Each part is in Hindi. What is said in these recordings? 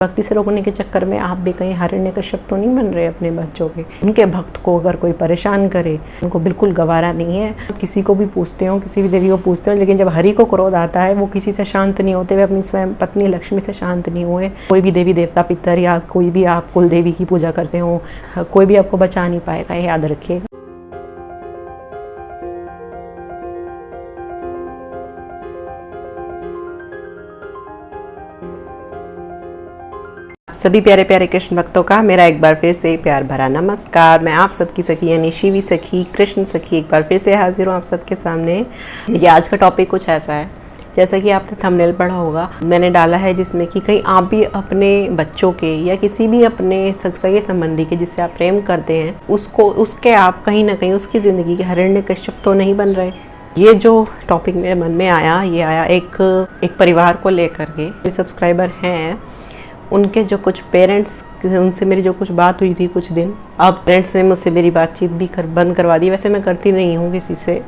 भक्ति से रोकने के चक्कर में आप भी कहीं हिरण्यकश्यप तो नहीं बन रहे अपने बच्चों के। उनके भक्त को अगर कोई परेशान करे, उनको बिल्कुल गवारा नहीं है। किसी को भी पूछते हो, किसी भी देवी को पूछते हो, लेकिन जब हरि को क्रोध आता है वो किसी से शांत नहीं होते। वे अपनी स्वयं पत्नी लक्ष्मी से शांत नहीं हुए। कोई भी देवी देवता पितर या कोई भी आप कुल देवी की पूजा करते हो, कोई भी आपको बचा नहीं पाएगा, याद रखिएगा। सभी प्यारे प्यारे कृष्ण भक्तों का मेरा एक बार फिर से प्यार भरा नमस्कार। मैं आप सबकी सखी यानी शिवी सखी कृष्ण सखी एक बार फिर से हाजिर हूँ आप सबके सामने। ये आज का टॉपिक कुछ ऐसा है, जैसा कि आपने थंबनेल पढ़ा होगा, मैंने डाला है जिसमें कि कहीं आप भी अपने बच्चों के या किसी भी अपने सगे संबंधी के जिससे आप प्रेम करते हैं उसके आप कहीं ना कहीं उसकी ज़िंदगी के हिरण्यकश्यप तो नहीं बन रहे। ये जो टॉपिक मेरे मन में आया, ये आया एक परिवार को लेकर के। जो सब्सक्राइबर हैं उनके जो कुछ पेरेंट्स, उनसे मेरी जो कुछ बात हुई थी कुछ दिन, अब पेरेंट्स ने मुझसे मेरी बातचीत भी बंद करवा दी। वैसे मैं करती नहीं हूँ किसी से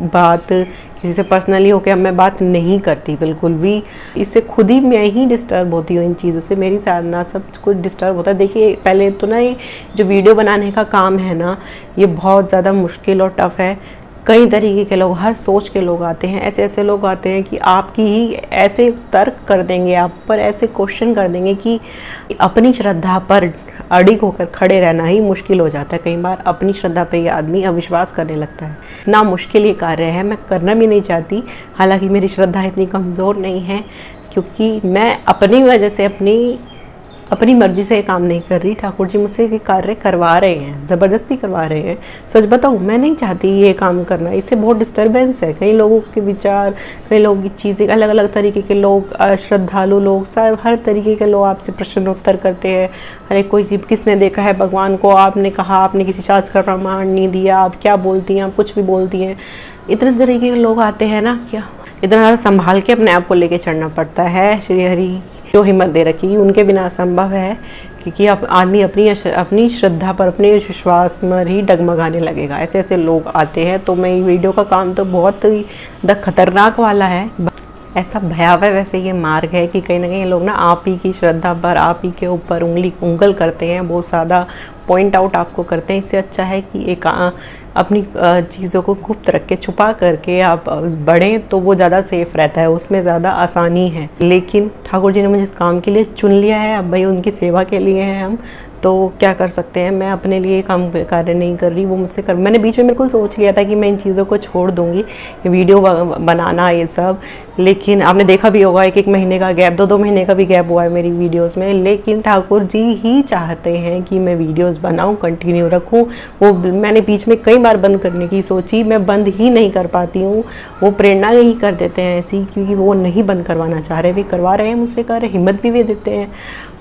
बात, किसी से पर्सनली होकर अब मैं बात नहीं करती बिल्कुल भी। इससे खुद ही मैं ही डिस्टर्ब होती हूँ इन चीज़ों से, मेरी साधना सब कुछ डिस्टर्ब होता है। देखिए पहले तो ना ये जो वीडियो बनाने का काम है ना, ये बहुत ज़्यादा मुश्किल और टफ़ है। कई तरीके के लोग, हर सोच के लोग आते हैं। ऐसे लोग आते हैं कि आपकी ही ऐसे तर्क कर देंगे, आप पर ऐसे क्वेश्चन कर देंगे कि अपनी श्रद्धा पर अडिग होकर खड़े रहना ही मुश्किल हो जाता है। कई बार अपनी श्रद्धा पे ये आदमी अविश्वास करने लगता है। ना मुश्किल ये कार्य है, मैं करना भी नहीं चाहती। हालांकि मेरी श्रद्धा इतनी कमज़ोर नहीं है, क्योंकि मैं अपनी वजह से अपनी मर्जी से ये काम नहीं कर रही। ठाकुर जी मुझसे ये कार्य करवा रहे हैं, ज़बरदस्ती करवा रहे हैं। सच बताऊँ, मैं नहीं चाहती ये काम करना, इससे बहुत डिस्टर्बेंस है। कई लोगों के विचार, कई लोगों की चीज़ें, अलग अलग तरीके के लोग, श्रद्धालु लोग, हर तरीके के लोग आपसे प्रश्नोत्तर करते हैं। अरे कोई चीज़ किसने देखा है भगवान को, आपने कहा, आपने किसी शास्त्र का प्रमाण नहीं दिया, आप क्या बोलती हैं, आप कुछ भी बोलती हैं। इतने तरीके के लोग आते हैं ना, क्या इतना ज़्यादा संभाल के अपने आप को लेके चलना पड़ता है। श्री हरि जो हिम्मत दे रखी, उनके बिना असंभव है, क्योंकि आदमी अपनी श्रद्धा पर, अपने विश्वास में ही डगमगाने लगेगा। ऐसे लोग आते हैं। तो मैं वीडियो का काम तो बहुत ही खतरनाक वाला है, ऐसा भयावह वैसे ये मार्ग है कि कहीं ना कहीं लोग ना आप ही की श्रद्धा पर, आप ही के ऊपर उंगल करते हैं, बहुत ज़्यादा पॉइंट आउट आपको करते हैं। इससे अच्छा है कि एक अपनी चीज़ों को गुप्त रख के, छुपा करके आप बढ़ें तो वो ज़्यादा सेफ रहता है, उसमें ज़्यादा आसानी है। लेकिन ठाकुर जी ने मुझे इस काम के लिए चुन लिया है, अब भाई उनकी सेवा के लिए हैं हम, तो क्या कर सकते हैं। मैं अपने लिए काम कार्य नहीं कर रही, वो मुझसे कर। मैंने बीच में बिल्कुल सोच लिया था कि मैं इन चीज़ों को छोड़ दूंगी, वीडियो बनाना ये सब, लेकिन आपने देखा भी होगा एक महीने का गैप, 2 महीने का भी गैप हुआ है मेरी वीडियोस में। लेकिन ठाकुर जी ही चाहते हैं कि मैं वीडियोस बनाऊं, कंटिन्यू रखूं। वो मैंने बीच में कई बार बंद करने की सोची, मैं बंद ही नहीं कर पाती हूँ। वो प्रेरणा ही कर देते हैं ऐसी, क्योंकि वो नहीं बंद करवाना चाह रहे, वे करवा रहे हैं मुझसे, कर रहे, हिम्मत भी वे देते हैं।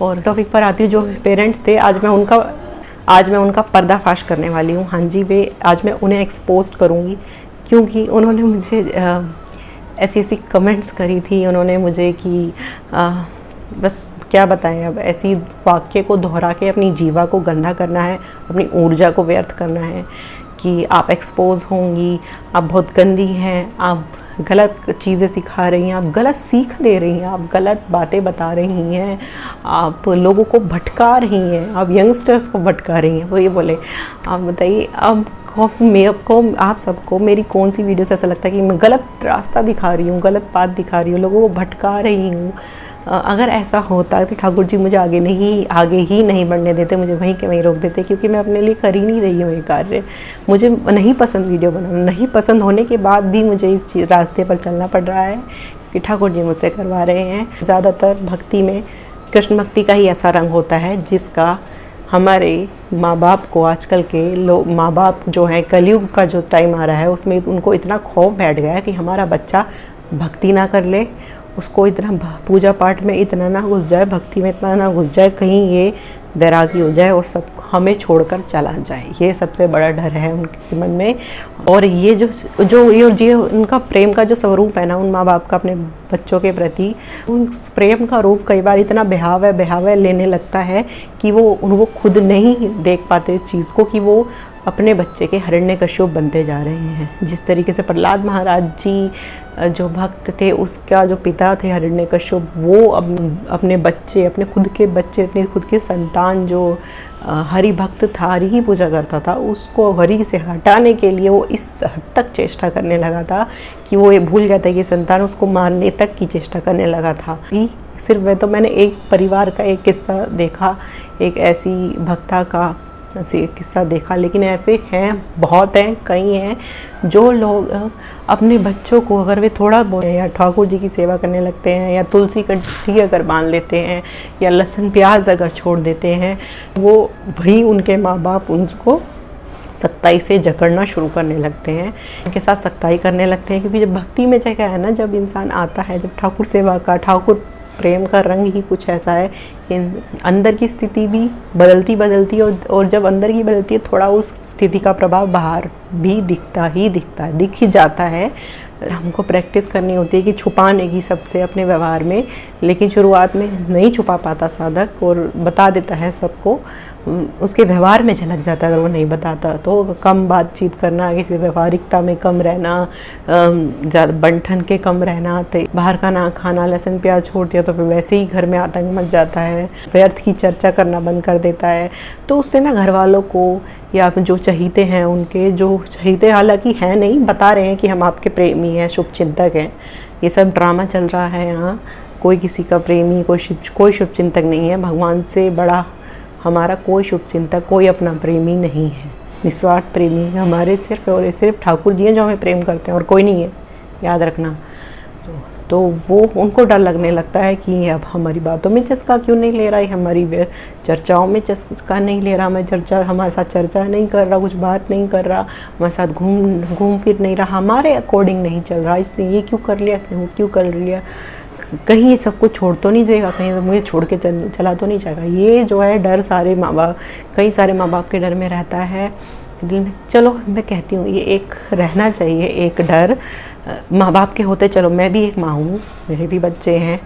और टॉपिक पर आती हूँ, जो पेरेंट्स थे, आज मैं उनका पर्दाफाश करने वाली हूँ। हाँ जी, आज मैं उन्हें एक्सपोज करूँगी, क्योंकि उन्होंने मुझे ऐसी कमेंट्स करी थी उन्होंने मुझे कि बस क्या बताएं, अब ऐसी वाक्य को दोहरा के अपनी जीवा को गंदा करना है, अपनी ऊर्जा को व्यर्थ करना है कि आप एक्सपोज होंगी, आप बहुत गंदी हैं, आप गलत चीज़ें सिखा रही हैं, आप गलत सीख दे रही हैं, आप गलत बातें बता रही हैं, आप लोगों को भटका रही हैं, आप यंगस्टर्स को भटका रही हैं। वो ये बोले, आप बताइए अब आप सबको मेरी कौन सी वीडियो से ऐसा लगता है कि मैं गलत रास्ता दिखा रही हूँ, गलत बात दिखा रही हूँ, लोगों को भटका रही हूँ। अगर ऐसा होता तो ठाकुर जी मुझे आगे ही नहीं बढ़ने देते, मुझे वहीं के वहीं रोक देते, क्योंकि मैं अपने लिए कर ही नहीं रही हूँ ये कार्य। मुझे नहीं पसंद वीडियो बनाना, नहीं पसंद होने के बाद भी मुझे इस रास्ते पर चलना पड़ रहा है कि ठाकुर जी मुझसे करवा रहे हैं। ज़्यादातर भक्ति में कृष्ण भक्ति का ही ऐसा रंग होता है जिसका हमारे माँ बाप को, आजकल के लोग माँ बाप जो हैं, कलयुग का जो टाइम आ रहा है उसमें उनको इतना खौफ बैठ गया है कि हमारा बच्चा भक्ति ना कर ले, उसको इतना पूजा पाठ में इतना ना घुस जाए, भक्ति में इतना ना घुस जाए, कहीं ये वैरागी हो जाए और सब हमें छोड़कर चला जाए। ये सबसे बड़ा डर है उनके मन में। और ये जो उनका प्रेम का जो स्वरूप है ना, उन माँ बाप का अपने बच्चों के प्रति, उन प्रेम का रूप कई बार इतना बहाव लेने लगता है कि वो खुद नहीं देख पाते इस चीज़ को, कि वो अपने बच्चे के हिरण्यकश्यप बनते जा रहे हैं। जिस तरीके से प्रहलाद महाराज जी जो भक्त थे, उसका जो पिता थे हिरण्यकश्यप, वो अपने बच्चे, अपने खुद के बच्चे, अपने खुद के संतान जो हरि भक्त था, हरि की पूजा करता था, उसको हरि से हटाने के लिए वो इस हद तक चेष्टा करने लगा था कि वो ये भूल जाता है कि संतान उसको मारने तक की चेष्टा करने लगा था। सिर्फ वह तो मैंने एक परिवार का एक किस्सा देखा, एक ऐसी भक्ता का किस्सा देखा, लेकिन ऐसे हैं, बहुत हैं, कई हैं जो लोग अपने बच्चों को अगर वे थोड़ा बहुत या ठाकुर जी की सेवा करने लगते हैं, या तुलसी कंठी अगर बांध लेते हैं, या लहसुन प्याज अगर छोड़ देते हैं, वो वही उनके माँ बाप उनको सख्ताई से जकड़ना शुरू करने लगते हैं, उनके साथ सख्ताई करने लगते हैं। क्योंकि जब भक्ति में क्या है ना, जब इंसान आता है, जब ठाकुर सेवा का, ठाकुर प्रेम का रंग ही कुछ ऐसा है कि अंदर की स्थिति भी बदलती और जब अंदर की बदलती है, थोड़ा उस स्थिति का प्रभाव बाहर भी दिखता है, दिख ही जाता है। हमको प्रैक्टिस करनी होती है कि छुपाने की सबसे अपने व्यवहार में, लेकिन शुरुआत में नहीं छुपा पाता साधक और बता देता है सबको, उसके व्यवहार में झलक जाता है। अगर वो नहीं बताता तो कम बातचीत करना, किसी व्यवहारिकता में कम रहना, ज़्यादा बंठन के कम रहना, बाहर का ना खाना, लहसुन प्याज छोड़ दिया तो फिर वैसे ही घर में आतंक मच जाता है, व्यर्थ की चर्चा करना बंद कर देता है। तो उससे ना घर वालों को या जो चहीते हैं, उनके जो चहीते हालांकि हैं नहीं, बता रहे हैं कि हम आपके प्रेमी हैं, शुभचिंतक हैं, ये सब ड्रामा चल रहा है यहाँ, कोई किसी का प्रेमी, कोई शुभचिंतक नहीं है। भगवान से बड़ा हमारा कोई शुभचिंतक, कोई अपना प्रेमी नहीं है। निस्वार्थ प्रेमी हमारे सिर्फ और सिर्फ ठाकुर जी हैं जो हमें प्रेम करते हैं, और कोई नहीं है, याद रखना। तो वो उनको डर लगने लगता है कि अब हमारी बातों में चस्का क्यों नहीं ले रहा है, हमारी चर्चाओं में चस्का नहीं ले रहा, हमारे साथ चर्चा नहीं कर रहा, कुछ बात नहीं कर रहा, हमारे साथ घूम फिर नहीं रहा, हमारे अकॉर्डिंग नहीं चल रहा, इसने ये क्यों कर लिया, इसने वो क्यों कर लिया, कहीं ये सब कुछ छोड़ तो नहीं देगा, कहीं तो मुझे छोड़ के चला तो नहीं जाएगा। ये जो है डर सारे माँ बाप, कई सारे माँ बाप के डर में रहता है दिल में। चलो मैं कहती हूँ ये एक रहना चाहिए, एक डर माँ बाप के होते। चलो मैं भी एक माँ हूँ, मेरे भी बच्चे हैं,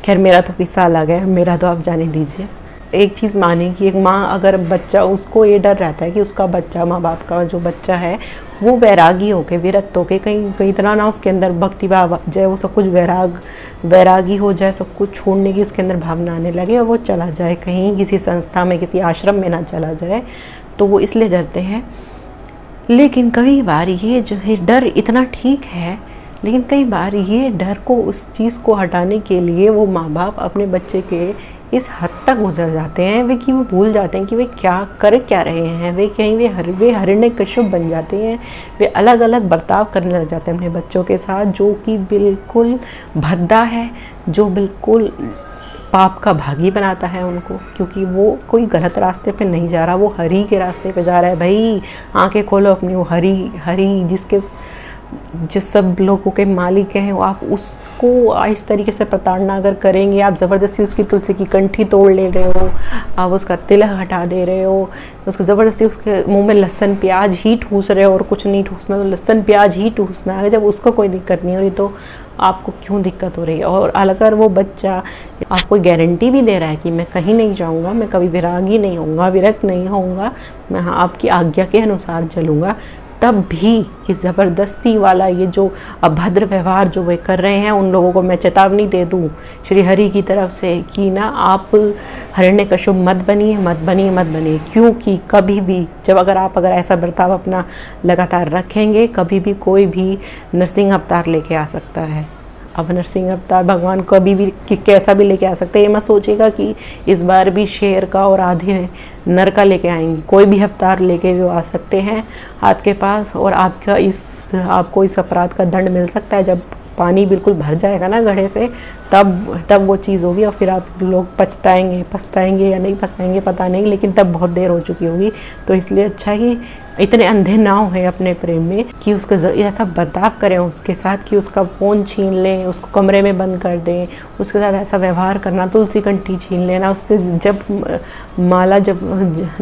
खैर मेरा तो किस्सा अलग है, मेरा तो आप जाने दीजिए। एक चीज़ माने कि एक माँ अगर बच्चा, उसको ये डर रहता है कि उसका बच्चा, माँ बाप का जो बच्चा है, वो वैरागी होके, विरक्त होके, कहीं इतना ना उसके अंदर भक्ति भाव जाए, वो सब कुछ वैरागी हो जाए, सब कुछ छोड़ने की उसके अंदर भावना आने लगे और वो चला जाए कहीं, किसी संस्था में, किसी आश्रम में ना चला जाए, तो वो इसलिए डरते हैं। लेकिन कई बार ये जो है डर इतना ठीक है, लेकिन कई बार ये डर को, उस चीज़ को हटाने के लिए वो माँ बाप अपने बच्चे के इस हद तक गुजर जाते हैं वे कि वो भूल जाते हैं कि वे क्या रहे हैं, वे कहीं वे हिरण्यकश्यप बन जाते हैं, वे अलग अलग बर्ताव करने लग जाते हैं अपने बच्चों के साथ, जो कि बिल्कुल भद्दा है, जो बिल्कुल पाप का भागी बनाता है उनको, क्योंकि वो कोई गलत रास्ते पे नहीं जा रहा, वो हरि के रास्ते पे जा रहा है। भाई आंखें खोलो अपनी, वो हरि जिस सब लोगों के मालिक हैं, आप उसको इस तरीके से प्रताड़ना अगर करेंगे, आप ज़बरदस्ती उसकी तुलसी की कंठी तोड़ ले रहे हो, आप उसका तिलक हटा दे रहे हो, उसको ज़बरदस्ती उसके मुंह में लहसुन प्याज ही ठूस रहे हो, और कुछ नहीं ठूसना, तो लहसुन प्याज ही ठूसना है। जब उसको कोई दिक्कत नहीं हो रही तो आपको क्यों दिक्कत हो रही है? और अगर वो बच्चा आपको गारंटी भी दे रहा है कि मैं कहीं नहीं जाऊँगा, मैं कभी विरागी नहीं होऊंगा, विरक्त नहीं होऊंगा, मैं आपकी आज्ञा के अनुसार चलूँगा, तब भी ये ज़बरदस्ती वाला ये जो अभद्र व्यवहार जो वे कर रहे हैं, उन लोगों को मैं चेतावनी दे दूं श्री हरि की तरफ से कि ना आप हिरण्यकश्यप मत बनिए। क्योंकि कभी भी अगर ऐसा बर्ताव अपना लगातार रखेंगे, कभी भी कोई भी नरसिंह अवतार लेके आ सकता है। अब नरसिंह अवतार भगवान कभी भी कैसा भी लेके आ सकते हैं, ये मत सोचेगा कि इस बार भी शेर का और आधे नर का लेके आएंगे, कोई भी अवतार लेके वो आ सकते हैं आपके पास, और आपको इस अपराध का दंड मिल सकता है। जब पानी बिल्कुल भर जाएगा ना घड़े से, तब वो चीज़ होगी, और फिर आप लोग पछताएंगे या नहीं पछताएंगे पता नहीं, लेकिन तब बहुत देर हो चुकी होगी। तो इसलिए अच्छा ही इतने अंधे ना हो अपने प्रेम में कि उसको ऐसा बर्ताव करें उसके साथ कि उसका फ़ोन छीन लें, उसको कमरे में बंद कर दें, उसके साथ ऐसा व्यवहार करना, तुलसी कंठी छीन लेना, उससे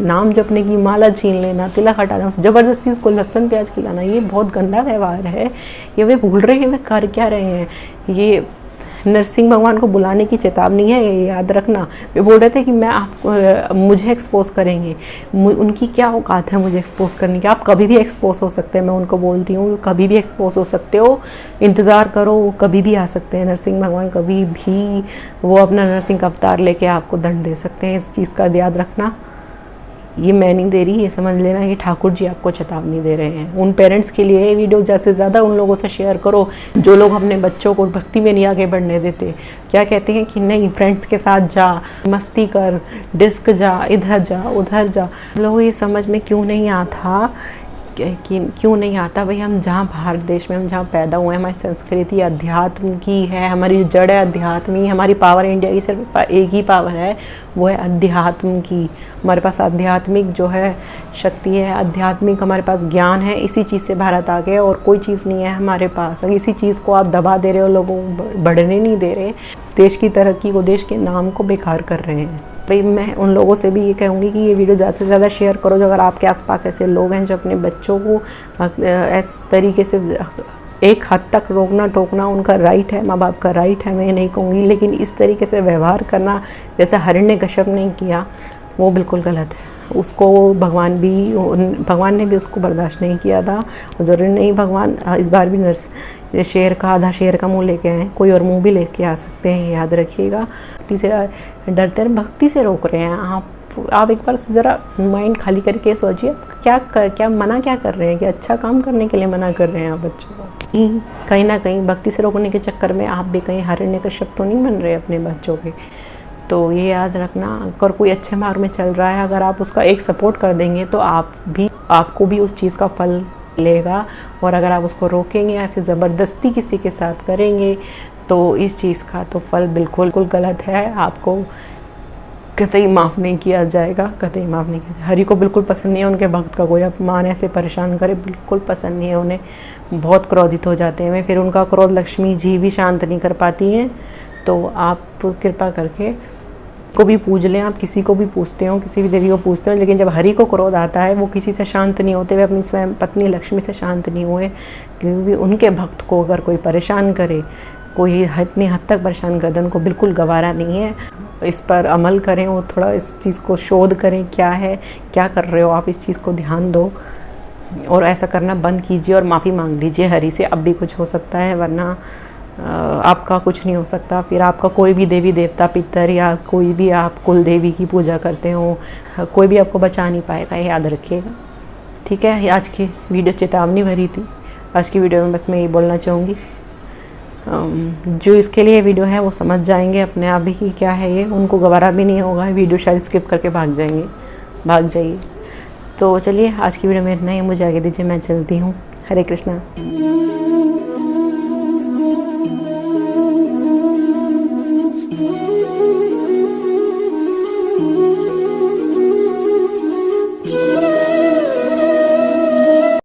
नाम जपने की माला छीन लेना, तिलक हटाना, ज़बरदस्ती उसको लहसुन प्याज खिलाना, ये बहुत गंदा व्यवहार है। ये वे भूल रहे हैं वे कर क्या रहे हैं। ये नरसिंह भगवान को बुलाने की चेतावनी है, ये याद रखना। वे बोल रहे थे कि मैं आप मुझे एक्सपोज करेंगे, उनकी क्या औकात है मुझे एक्सपोज करने की। आप कभी भी एक्सपोज हो सकते हैं, मैं उनको बोलती हूँ कभी भी एक्सपोज हो सकते हो, इंतज़ार करो, वो कभी भी आ सकते हैं। नरसिंह भगवान कभी भी वो अपना नरसिंह का अवतार लेके आपको दंड दे सकते हैं, इस चीज़ का याद रखना। ये मैं नहीं दे रही, ये समझ लेना, ये ठाकुर जी आपको चेतावनी दे रहे हैं। उन पेरेंट्स के लिए ये वीडियो ज़्यादा से ज़्यादा उन लोगों से शेयर करो जो लोग अपने बच्चों को भक्ति में नहीं आगे बढ़ने देते। क्या कहते हैं कि नहीं, फ्रेंड्स के साथ जा, मस्ती कर, डिस्क जा, इधर जा उधर जा। लोगों ये समझ में क्यों नहीं आता कि क्यों नहीं आता भाई, हम जहाँ भारत देश में हम जहाँ पैदा हुए हैं, हमारी संस्कृति अध्यात्म की है, हमारी जड़ है अध्यात्म की। हमारी पावर इंडिया की सिर्फ एक ही पावर है, वो है अध्यात्म की। हमारे पास आध्यात्मिक जो है शक्ति है, आध्यात्मिक हमारे पास ज्ञान है, इसी चीज़ से भारत आ गया और कोई चीज़ नहीं है हमारे पास। अगर इसी चीज़ को आप दबा दे रहे हो, लोगों को बढ़ने नहीं दे रहे, देश की तरक्की को, देश के नाम को बेकार कर रहे हैं। भाई मैं उन लोगों से भी ये कहूँगी कि ये वीडियो ज़्यादा से ज़्यादा शेयर करो जो अगर आपके आसपास ऐसे लोग हैं जो अपने बच्चों को इस तरीके से एक हद तक रोकना टोकना उनका राइट है, माँ बाप का राइट है, मैं ये नहीं कहूँगी, लेकिन इस तरीके से व्यवहार करना जैसे हिरण्यकश्यप ने किया वो बिल्कुल गलत है। उसको भगवान ने भी उसको बर्दाश्त नहीं किया था। ज़रूरी नहीं भगवान इस बार भी शेर का आधा शेर का मुंह लेके आए, कोई और मुंह भी लेके आ सकते हैं, याद रखिएगा। भक्ति से डरते हैं, भक्ति से रोक रहे हैं आप एक बार ज़रा माइंड खाली करके सोचिए क्या मना क्या कर रहे हैं, कि अच्छा काम करने के लिए मना कर रहे हैं आप बच्चों को। कहीं ना कहीं भक्ति से रोकने के चक्कर में आप भी कहीं हिरण्यकश्यप तो नहीं बन रहे अपने बच्चों के। तो ये याद रखना, अगर कोई अच्छे मार्ग में चल रहा है, अगर आप उसका एक सपोर्ट कर देंगे तो आपको भी उस चीज़ का फल मिलेगा। और अगर आप उसको रोकेंगे, ऐसे ज़बरदस्ती किसी के साथ करेंगे तो इस चीज़ का तो फल बिल्कुल गलत है, आपको कतई माफ़ नहीं किया जाएगा, कतई माफ़ नहीं किया जाएगा। हरि को बिल्कुल पसंद नहीं है उनके भक्त का कोई अपमान ऐसे परेशान करे, बिल्कुल पसंद नहीं है उन्हें, बहुत क्रोधित हो जाते हैं। फिर उनका क्रोध लक्ष्मी जी भी शांत नहीं कर पाती हैं। तो आप कृपा करके को भी पूज लें, आप किसी को भी पूछते हो, किसी भी देवी को पूछते हो, लेकिन जब हरि को क्रोध आता है वो किसी से शांत नहीं होते, वे अपनी स्वयं पत्नी लक्ष्मी से शांत नहीं हुए। क्योंकि उनके भक्त को अगर कोई परेशान करे, कोई इतनी हद तक परेशान कर दे, उनको बिल्कुल गवारा नहीं है। इस पर अमल करें और थोड़ा इस चीज़ को शोध करें, क्या है, क्या कर रहे हो आप, इस चीज़ को ध्यान दो और ऐसा करना बंद कीजिए और माफ़ी मांग लीजिए हरि से। अब भी कुछ हो सकता है, वरना आपका कुछ नहीं हो सकता। फिर आपका कोई भी देवी देवता पितर या कोई भी आप कुल देवी की पूजा करते हो, कोई भी आपको बचा नहीं पाएगा, ये याद रखिएगा। ठीक है, आज की वीडियो चेतावनी भरी थी। आज की वीडियो में बस मैं ये बोलना चाहूँगी, जो इसके लिए वीडियो है वो समझ जाएंगे अपने आप ही कि क्या है ये, उनको गवारा भी नहीं होगा, वीडियो शायद स्किप करके भाग जाइए। तो चलिए आज की वीडियो में इतना ही, मुझे आगे दीजिए, मैं चलती हूँ। हरे कृष्णा।